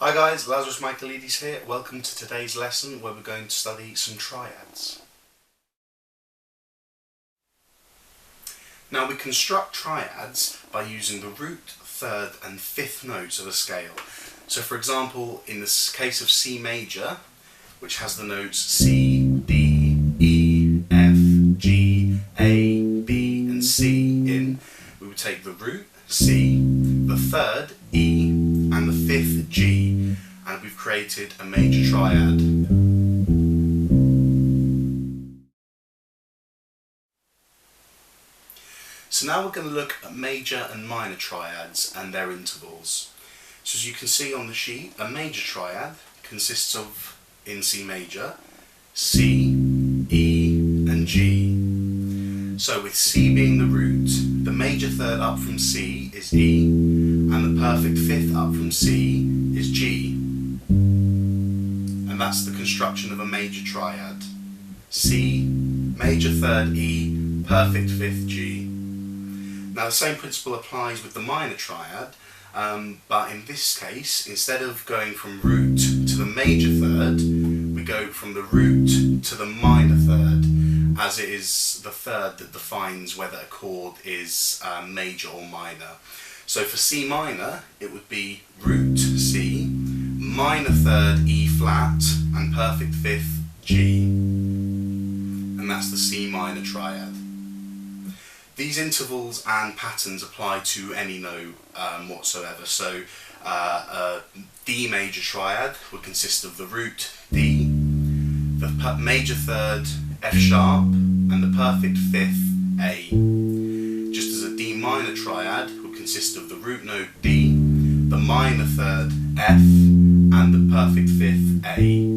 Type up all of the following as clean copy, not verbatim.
Hi guys, Lazarus Michaelides here. Welcome to today's lesson where we're going to study some triads. Now we construct triads by using the root, third and fifth notes of a scale. So for example, in the case of C major, which has the notes C, D, E, F, G, A, B and C in, we would take the root, C, the third, E, and the fifth, G, and we've created a major triad. So now we're going to look at major and minor triads and their intervals. So as you can see on the sheet, a major triad consists of, in C major, C, E and G. So with C being the root, the major third up from C is E, and the perfect fifth up from C is G. And that's the construction of a major triad. C, major third E, perfect fifth G. Now the same principle applies with the minor triad, but in this case, instead of going from root to the major third, we go from the root to the minor third, as it is the third that defines whether a chord is major or minor. So for C minor, it would be root C, minor third E flat, and perfect fifth G. And that's the C minor triad. These intervals and patterns apply to any note whatsoever. So a D major triad would consist of the root D, the major third F sharp, and the perfect fifth A. Just as a D minor triad would consist of the root note D, the minor third F, and the perfect fifth A.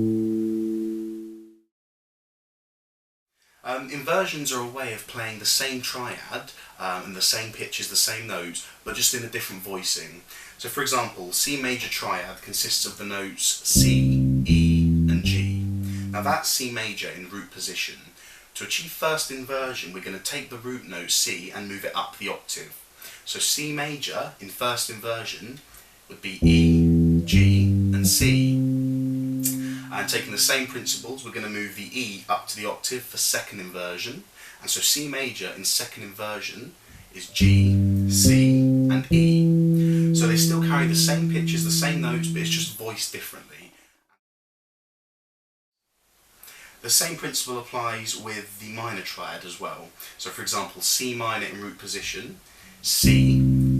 Inversions are a way of playing the same triad and the same pitches, the same notes, but just in a different voicing. So for example, C major triad consists of the notes C, E and G. Now that's C major in root position. To achieve first inversion, we're going to take the root note C and move it up the octave. So C major in first inversion would be E, G and C. And taking the same principles, we're going to move the E up to the octave for second inversion. And so C major in second inversion is G, C and E. So they still carry the same pitches, the same notes, but it's just voiced differently. The same principle applies with the minor triad as well. So for example, C minor in root position, C,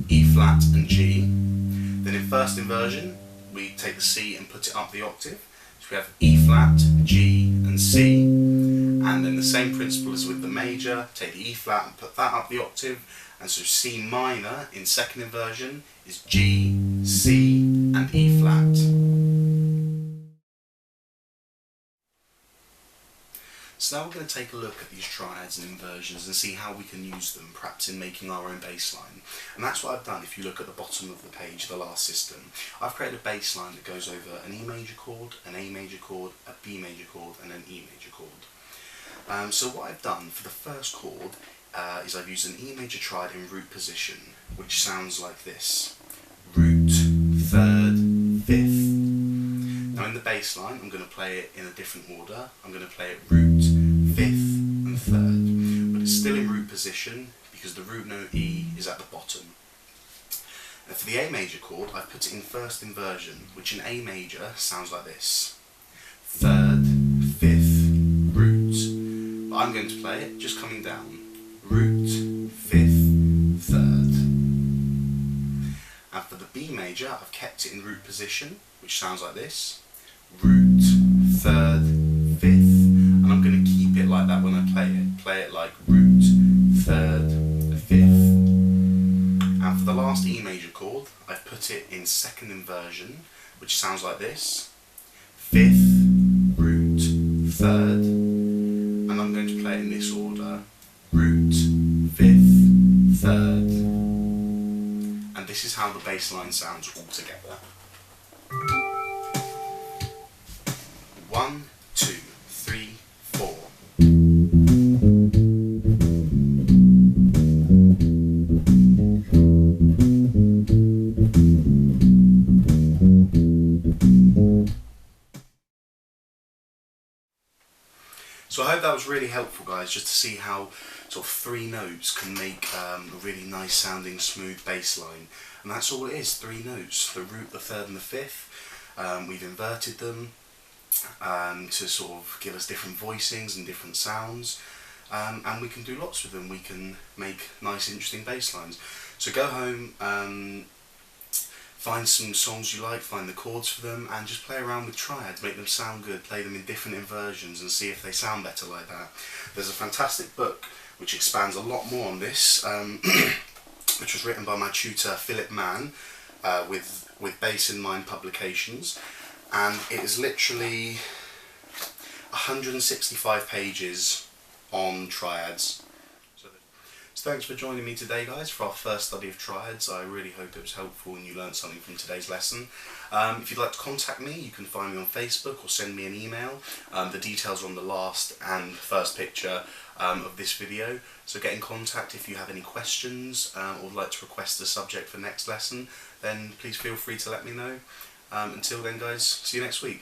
E flat and G. Then in first inversion, we take the C and put it up the octave. So we have E flat, G and C, and then the same principle as with the major, take the E flat and put that up the octave, and so C minor in second inversion is G, C and E flat. So now we're going to take a look at these triads and inversions and see how we can use them, perhaps in making our own bass line. And that's what I've done if you look at the bottom of the page, the last system. I've created a bass line that goes over an E major chord, an A major chord, a B major chord and an E major chord. So what I've done for the first chord is I've used an E major triad in root position, which sounds like this. Root, third, fifth. Now in the bass line, I'm going to play it in a different order. I'm going to play it root, fifth and third, but it's still in root position because the root note E is at the bottom. And for the A major chord, I've put it in first inversion, which in A major sounds like this. Third, fifth, root. But I'm going to play it just coming down. Root, fifth, third. And for the B major, I've kept it in root position, which sounds like this. Root, third, fifth, and I'm going to keep it like that when I play it like root, third, fifth. And for the last E major chord, I've put it in second inversion, which sounds like this. Fifth, root, third, and I'm going to play it in this order. Root, fifth, third. And this is how the bass line sounds all together. 1, 2, 3, 4. was really helpful, guys, just to see how sort of 3 notes can make a really nice sounding smooth bass line. And that's all it is, 3 notes, the root, the third and the fifth. We've inverted them to sort of give us different voicings and different sounds. And we can do lots with them. We can make nice interesting bass lines. So go home, find some songs you like, find the chords for them, and just play around with triads, make them sound good, play them in different inversions and see if they sound better like that. There's a fantastic book which expands a lot more on this, which was written by my tutor Philip Mann, with Bass in Mind Publications, and it is literally 165 pages on triads. So thanks for joining me today, guys, for our first study of triads. I really hope it was helpful and you learned something from today's lesson. If you'd like to contact me, you can find me on Facebook or send me an email. The details are on the last and first picture of this video. So get in contact if you have any questions or would like to request a subject for next lesson, then please feel free to let me know. Until then, guys, see you next week.